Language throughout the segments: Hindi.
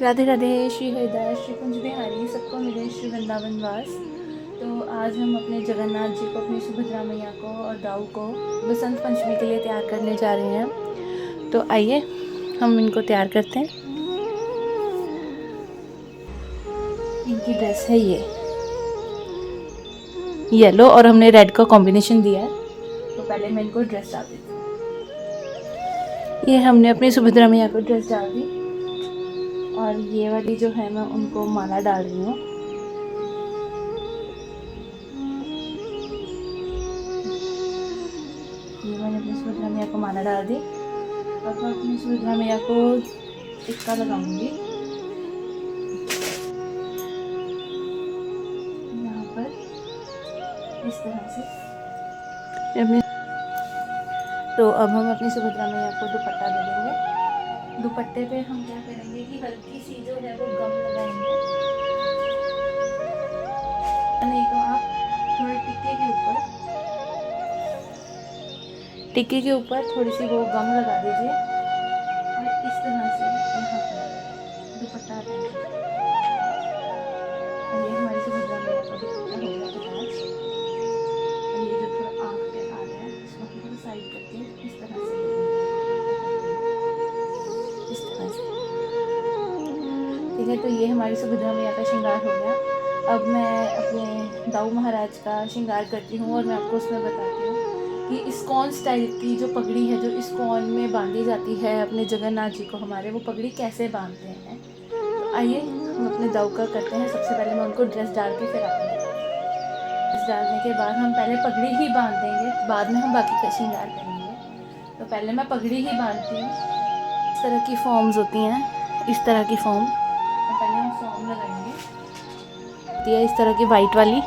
राधे राधे। श्री हरिदास श्री कुंज बिहारी सबको मिले श्री वृंदावन वास। तो आज हम अपने जगन्नाथ जी को, अपनी सुभद्रा मैया को और दाऊ को बसंत पंचमी के लिए तैयार करने जा रहे हैं। तो आइए हम इनको तैयार करते हैं। इनकी ड्रेस है ये येलो और हमने रेड का कॉम्बिनेशन दिया है। तो पहले मैं इनको ड्रेस डाल देती हूँ। ये हमने अपनी सुभद्रा मैया को ड्रेस डाल दी और ये वाली जो है मैं उनको माला डाल रही हूँ। ये मैंने अपनी सुभद्रा मैया को माला डाल दी। अब मैं अपनी सुभद्रा मैया को टिक्का लगाऊंगी यहाँ पर इस तरह से। तो अब हम अपनी सुभद्रा मैया को दुपट्टा दे देंगे। दुपट्टे पे हम क्या करेंगे कि हल्की सी जो है वो गम लगाएंगे। नहीं तो आप थोड़े टिक्के के ऊपर थोड़ी सी वो गम लगा दीजिए और इस तरह से यहाँ पर दुपट्टा लगाएंगे। ये हमारी सुभद्रा मैया का दुपट्टा हो गया अटैच। ये जो थोड़ा आँख पे आ रहा है इसको थोड़ा साइड करके इस तरह से ठीक है। तो ये हमारी सुभद्रा मैया का श्रृंगार हो गया। अब मैं अपने दाऊ महाराज का श्रृंगार करती हूँ और मैं आपको उसमें बताती हूँ कि इस्कॉन स्टाइल की जो पगड़ी है, जो इस्कॉन में बांधी जाती है अपने जगन्नाथ जी को हमारे, वो पगड़ी कैसे बांधते हैं। तो आइए हम अपने दाऊ का करते हैं। सबसे पहले मैं उनको ड्रेस डाल के फिर आती हूँ। ड्रेस डालने के बाद हम पहले पगड़ी ही बांध देंगे, बाद में हम बाकी का श्रृंगार करेंगे। तो पहले मैं पगड़ी ही बांधती हूँ। इस तरह की फॉर्म्स होती हैं, इस तरह की फॉर्म पहले हम फॉर्म लगाएंगे। इस तरह की वाइट वाली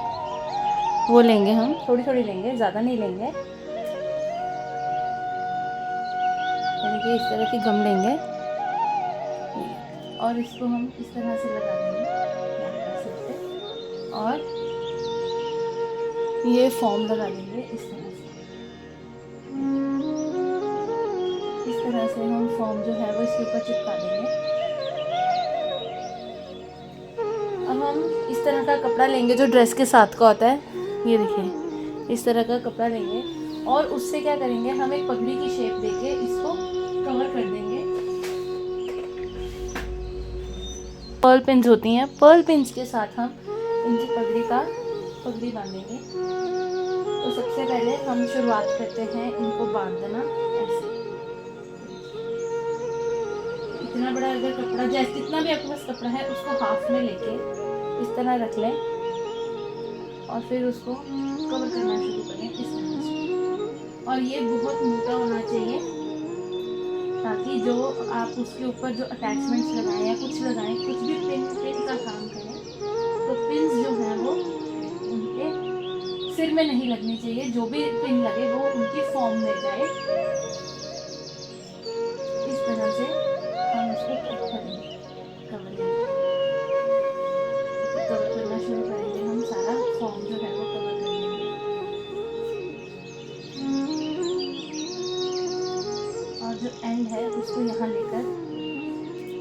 वो लेंगे, हम थोड़ी थोड़ी लेंगे, ज़्यादा नहीं लेंगे। यानी कि इस तरह की गम लेंगे और इसको हम इस तरह से लगा देंगे सिर पे और ये फॉर्म लगा देंगे इस तरह से। इस तरह से हम फॉर्म जो है वो इसके ऊपर चिपका देंगे। अब हम इस तरह का कपड़ा लेंगे जो ड्रेस के साथ का होता है। ये देखिए इस तरह का कपड़ा लेंगे और उससे क्या करेंगे, हम एक पगड़ी की शेप देके इसको कवर कर देंगे। पर्ल पिन्स होती हैं, पर्ल पिन्स के साथ हम इनकी पगड़ी बांधेंगे। तो सबसे पहले हम शुरुआत करते हैं इनको बांधना ऐसे। इतना बड़ा अगर कपड़ा, जैसे जितना भी आपके पास कपड़ा है उसको हाफ में लेके इस तरह रख लें और फिर उसको कवर करना शुरू करें इस तरह से। और ये बहुत मोटा होना चाहिए ताकि जो आप उसके ऊपर जो अटैचमेंट्स लगाएं या कुछ लगाएं, कुछ भी पिन का काम करें, तो पिन्स जो हैं वो उनके सिर में नहीं लगनी चाहिए। जो भी पिन लगे वो उनकी फॉर्म में जाए। इस तरह से हम उसको कवर करना शुरू करेंगे। हम सारा फॉर्म जो है वो कवर कर देंगे और जो एंड है उसको यहाँ लेकर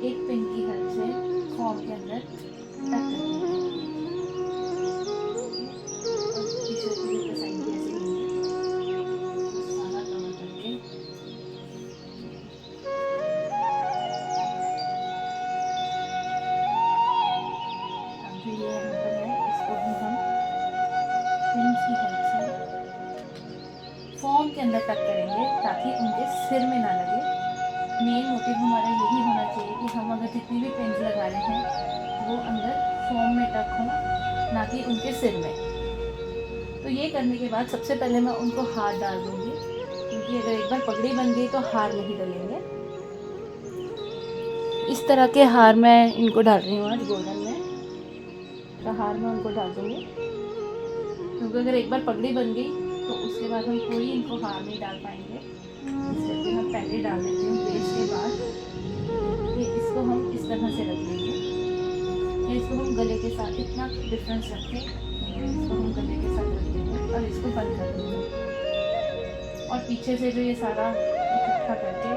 एक पिन की हेल्प से फॉर्म के अंदर टक कर देंगे। और पीछे की साइड भी ऐसे लेंगे, सारा कवर करके ये यहाँ पर है। इसको भी हम पिन्स की हेल्प से फॉर्म के अंदर टक करेंगे ताकि उनके सिर में ना लगे। मेन मोटिव हमारा यही होना चाहिए कि हम अगर जितनी भी पिन्स लगा रहे हैं वो अंदर फॉर्म में टक हों, ना कि उनके सिर में। तो ये करने के बाद सबसे पहले मैं उनको हार डाल दूँगी, क्योंकि अगर एक बार पगड़ी बन गई तो हार नहीं डलेंगे। इस तरह के हार मैं इनको डाल रही हूँ आज गोल्डन में का हार मैं उनको डाल दूँगी, क्योंकि अगर एक बार पगड़ी बन गई तो उसके बाद हम कोई इनको हार नहीं डाल पाएंगे। इसलिए मैं पहले डाल देती हूँ बेस के बाद। ये इसको हम इस तरह से रख देंगे। इसको हम गले के साथ, इतना डिफरेंस रखें, इसको हम गले के साथ रख देंगे और इसको बंद कर देंगे। और पीछे से जो ये सारा इकट्ठा करके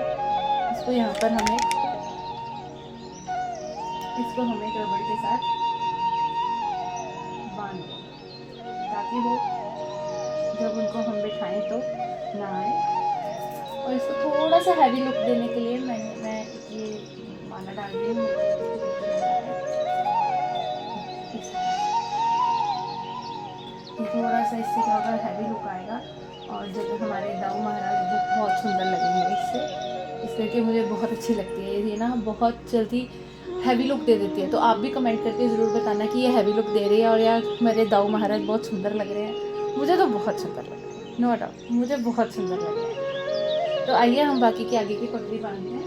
इसको यहाँ पर हमें इसको हम एक रबड़ के साथ बांध दें ताकि वो जब उनको हम बिठाएं तो ना आए। और इसको थोड़ा सा हैवी लुक देने के लिए मैं ये माला डाल रही हूँ। थोड़ा सा इससे क्या होगा, हैवी लुक आएगा और जब हमारे दाऊ महाराज बहुत सुंदर लगेंगे इससे। इस करके मुझे बहुत अच्छी लगती है ये ना, बहुत जल्दी हैवी लुक दे देती है। तो आप भी कमेंट करके ज़रूर बताना कि ये हैवी लुक दे रही है और या मेरे दाऊ महाराज बहुत सुंदर लग रहे हैं। मुझे तो बहुत सुंदर लग रहे हैं, नो डाउट मुझे बहुत सुंदर लग रहे हैं। तो आइए हम बाकी की आगे की पगड़ी बांधते हैं।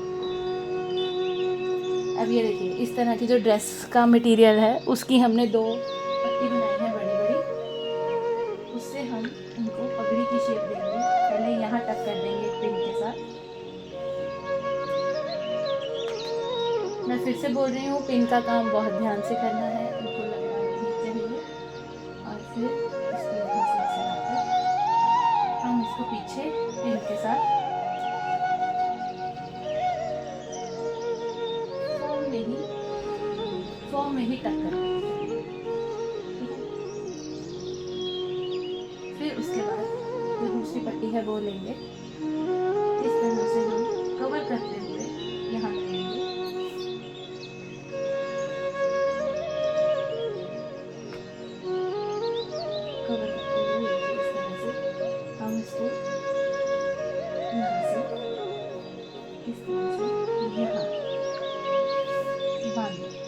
अब ये देखिए इस तरह की जो ड्रेस का मटेरियल है उसकी हमने 2 पट्टी बनाई है बड़ी बड़ी, उससे हम इनको पगड़ी की शेप देंगे। पहले यहाँ टक कर देंगे पिन के साथ। मैं फिर से बोल रही हूँ, पिन का काम बहुत ध्यान से करना है, उनको लगना नहीं चाहिए। और फिर इसको यहाँ से ऐसे लाकर हम इसको पीछे पिन के साथ फॉर्म में ही टक कर देंगे। फिर उसके बाद जो दूसरी पट्टी है वो लेंगे, इस तरह से हम कवर करते हुए यहाँ लेंगे। कवर करते हुए इस तरह से हम इसको यहाँ से इस तरह से यहाँ बांध देंगे।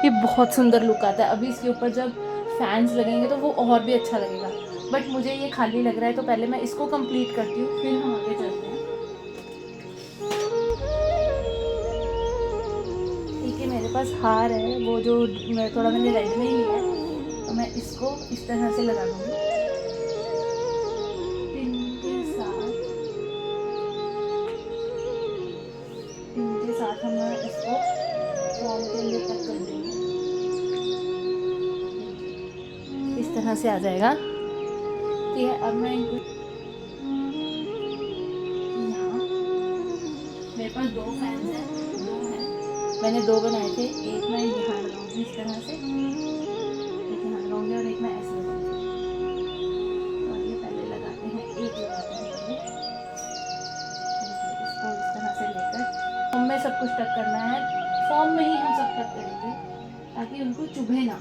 ये बहुत सुंदर लुक आता है। अभी इसके ऊपर जब फैंस लगेंगे तो वो और भी अच्छा लगेगा, बट मुझे ये खाली लग रहा है तो पहले मैं इसको कंप्लीट करती हूँ, फिर हम आगे चलते हैं। ठीक है, मेरे पास हार है, वो जो थोड़ा मैंने रेड में ही लिया है, तो मैं इसको इस तरह से लगा दूँगी पिन के साथ हम इसको फॉर्म के लिए टक कर देंगे। इस तरह से आ जाएगा। ठीक है, अब मैं इनको यहाँ मेरे पास 2 फैंस हैं, 2 हैं, मैंने 2 बनाए थे। एक मैं यहाँ लगाऊंगी इस तरह से, एक यहाँ लगाऊंगी और एक मैं ऐसे लगाऊंगी। और ये पहले लगाते हैं, एक लगाते हैं पहले। इसको इस तरह से लेकर फॉर्म में सब कुछ टक करना है। फॉर्म में ही हम सब टक करेंगे ताकि उनको चुभे ना।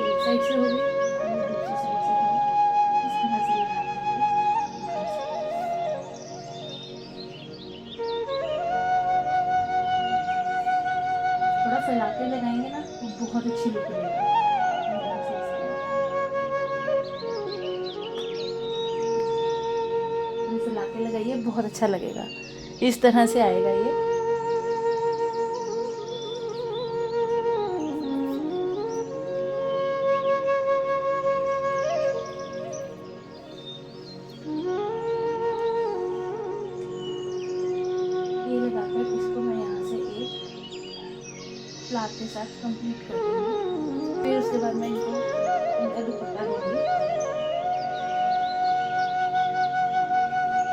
एक साइड से हो गई और दूसरी साइड से हो गई, इस तरह से थोड़ा फैला के लगाएंगे ना तो बहुत अच्छी लुक देगा। फैला के लगाइए, बहुत अच्छा लगेगा। इस तरह से आएगा ये। लगाकर इसको मैं यहाँ से एक फ्लावर के साथ कंप्लीट कर दूँगी। फिर उसके बाद मैं इनका दुपट्टा दूँगी।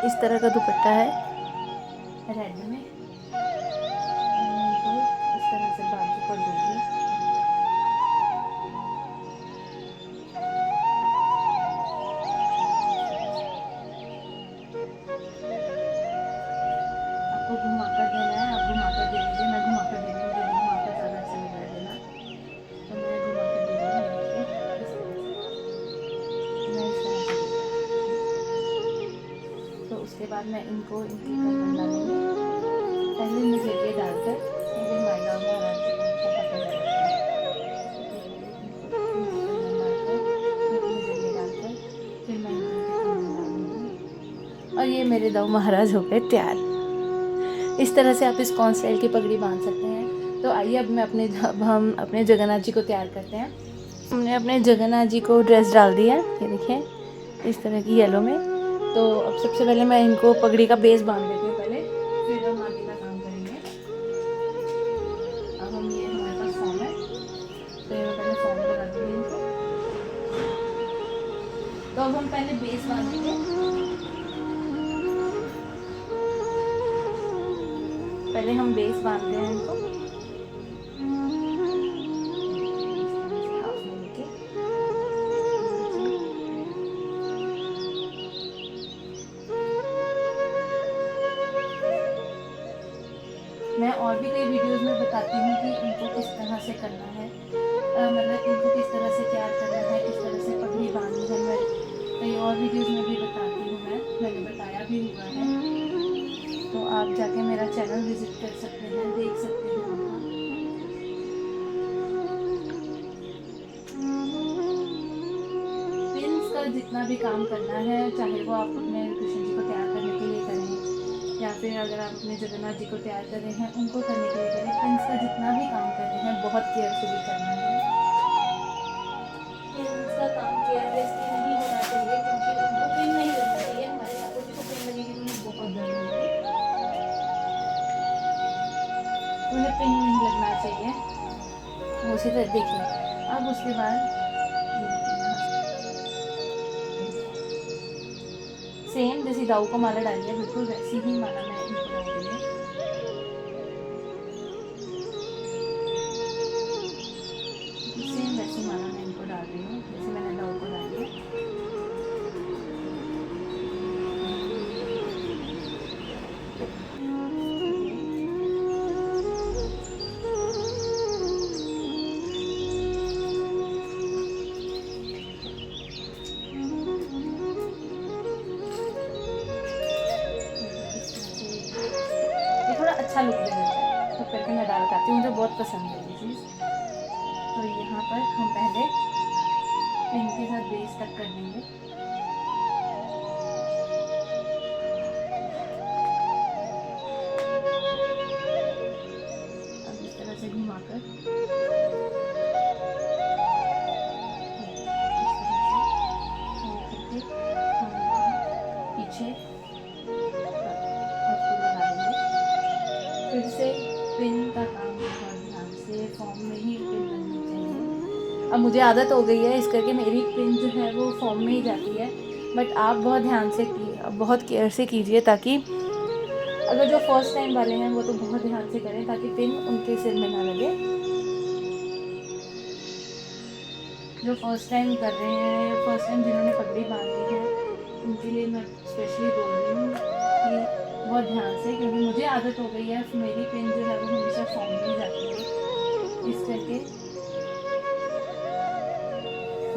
इस तरह का दुपट्टा है रेड में, मैं इनको इस तरह से बाजू पर दूँगी। घुमा कर देना है, आप घुमा कर दे दीजिए। मैं घुमा कर दे रही हूँ, मुझे घुमा कर ज़्यादा अच्छा लग रहा है देना, तो मैं घुमा कर दे रही हूँ। मैं इस तरह से तो उसके बाद मैं इनको इनकी गर्दन डालूंगी। पहले नजरिए डालकर मुझे मायला महाराज को पता डालकर फिर मैं डालूंगी और ये मेरे दाऊ महाराज हो गए तैयार। इस तरह से आप इस कॉन स्टाइल की पगड़ी बांध सकते हैं। तो आइए अब हम अपने जगन्नाथ जी को तैयार करते हैं। हमने अपने जगन्नाथ जी को ड्रेस डाल दी है, ये देखिए इस तरह की येलो में। तो अब सबसे पहले मैं इनको पगड़ी का बेस बांध देती हूँ पहले, फिर हम आगे का काम करेंगे। अब हम ये हमारे पास फॉर्म है, तो ये मैं पहले फॉर्म लगा दूँगी इनको। तो अब हम पहले बेस बांधेंगे। पहले हम बेस बांधते हैं इनको। हाफ में लेके मैं और भी कई वीडियोस में बताती हूँ कि इनको किस तरह से करना है, मतलब इनको किस तरह से तैयार करना है, किस तरह से पगड़ी बांधनी है। मैं कई और वीडियोस में भी बताती हूँ, मैंने बताया भी हुआ है, तो आप जाके मेरा चैनल विजिट कर सकते हैं, देख सकते हैं वहाँ। पिन्स का जितना भी काम करना है, चाहे वो आप अपने कृष्ण जी को तैयार करने के लिए करें या फिर अगर आप अपने जगन्नाथ जी को तैयार कर रहे हैं उनको करने के लिए करें, पिन्स का जितना भी काम कर रहे हैं बहुत केयरफुली करना है। पिन्स का काम केयरलेसली नहीं होना चाहिए, क्योंकि उनको पिन नहीं लगना चाहिए। हमारे हाथों को पिन लगेगी तो उन्हें बहुत दर्द होगी, उन्हें पिन नहीं लगना चाहिए। वो उसी तरह देखिए। अब उसके बाद सेम जैसी दाऊ को माला डाली है, बिल्कुल वैसी ही माला मैं इनको डाल रही हूँ। सेम वैसी माला मैं इनको डाल रही हूँ जैसे मैंने दाऊ को डाली है। थोड़ा अच्छा लुक दे देता है, तो करके मैं डाल खाती हूँ, मुझे बहुत पसंद है ये चीज़। तो यहाँ पर हम पहले पिन के साथ बेस तक कर लेंगे। अब इस तरह से घुमाकर पीछे फिर से पिन का काम बहुत ध्यान से, फॉर्म में ही पिन लगनी चाहिए। अब मुझे आदत हो गई है इस करके मेरी पिन जो है वो फॉर्म में ही जाती है, बट आप बहुत ध्यान से बहुत केयर से कीजिए, ताकि अगर जो फर्स्ट टाइम वाले हैं वो तो बहुत ध्यान से करें ताकि पिन उनके सिर में ना लगे। जो फर्स्ट टाइम कर रहे हैं, फर्स्ट टाइम जिन्होंने पगड़ी बांधी है, उनके लिए मैं स्पेशली बोल रही हूँ कि बहुत ध्यान से, क्योंकि मुझे आदत हो गई है, मेरी पिन जो है वो हमेशा फॉर्म में जाती है। इस करके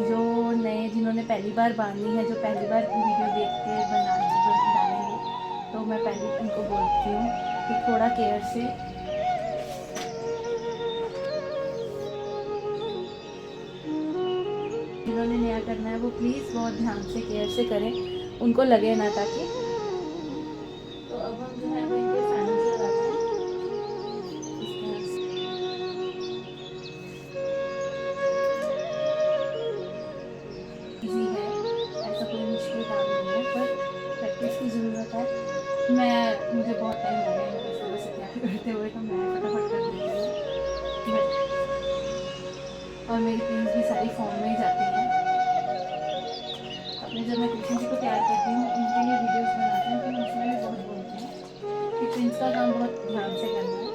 जो नए जिन्होंने पहली बार बांधनी है, जो पहली बार वीडियो देख के डालेंगे, तो मैं पहले उनको बोलती हूँ कि थोड़ा केयर से जिन्होंने नया करना है वो प्लीज़ बहुत ध्यान से केयर से करें, उनको लगे ना ताकि। तो अब हम जो है वो इनके फैंस लगाते हैं इस तरह से। इजी है, ऐसा कोई मुश्किल काम नहीं है, पर प्रैक्टिस की ज़रूरत है। मुझे बहुत टाइम हो गया इनको इस तरह से तैयार करते हुए, तो मैं फटाफट कर देती हूँ, और मेरी पिन्स भी सारी फॉर्म में ही जाती हैं। अपने जब मैं कृष्ण जी को तैयार करती हूँ उनके लिए वीडियोस बनाती हूँ, तो उसमें भी बहुत बोलती हूँ कि पिन्स का काम बहुत ध्यान से करना है।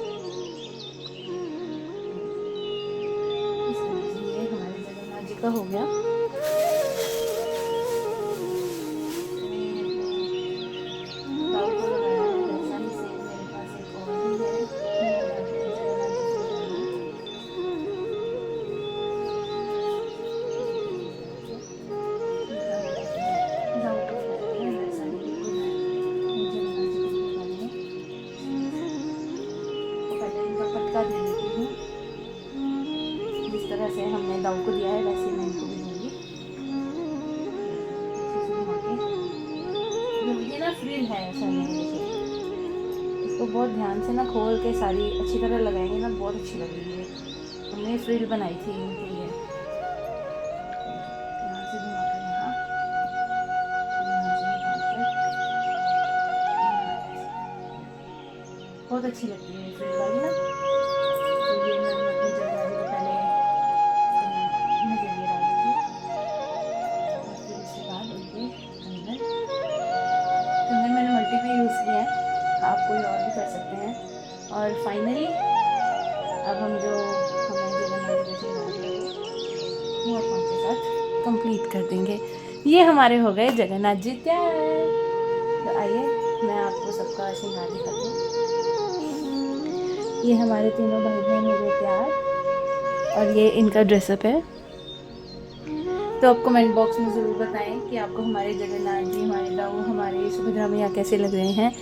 इस तरह से ये हमारे जगन्नाथ जी का हो गया। दाऊ को लगाया है वैसा ही सेम, मेरे पास एक और भी है, जगन्नाथ जी को लगाना। दाऊ को लगाया है वैसा ही बिल्कुल मैं जगन्नाथ जी को लगा रही हूँ। तो पहले इनका पटका दे देती हूँ, जिस तरह से हमने दाऊ को दिया है वैसे मैं इनको भी दूँगी। ये ना फ्रिल है, ऐसा नहीं है, इसको बहुत ध्यान से ना खोल के सारी अच्छी तरह लगाएंगे ना, बहुत अच्छी लगेगी। हमने फ्रिल बनाई थी इनके लिए। यहाँ से घुमाकर यहाँ से निकालकर बहुत अच्छी लगती है फ्रिल वाली ना। तो ये मैं अपनी जगन्नाथ जी को पहले नजरिए डाल दी थी, और फिर उसके बाद उनके अंदर कंगन मैंने मल्टी में यूज़ किया है, आप कोई और भी कर सकते हैं। और फाइनली अब हम जो हमारे जगन्नाथ जी का श्रृंगार है वो आप उनके साथ कंप्लीट कर देंगे। ये हमारे हो गए जगन्नाथ जी तैयार। तो आइए मैं आपको सबका श्रृंगार दिखाती हूँ। ये हमारे तीनों भाई बहन हो गए तैयार और ये इनका ड्रेसअप है। तो आप कमेंट बॉक्स में ज़रूर बताएं कि आपको हमारे जगन्नाथ जी, हमारे दाऊ, हमारे सुभद्रा मैया कैसे लग रहे हैं।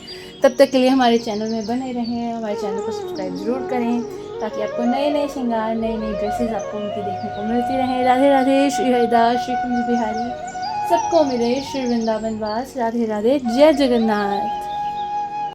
तब तक के लिए हमारे चैनल में बने रहें, हमारे चैनल को सब्सक्राइब ज़रूर करें ताकि आपको नए नए श्रृंगार, नई नई ड्रेसेस आपको उनकी देखने को मिलती रहें। राधे राधे। श्री हरिदास, श्री कुंज बिहारी सबको मिले श्री वृंदावन वास। राधे राधे। जय जगन्नाथ।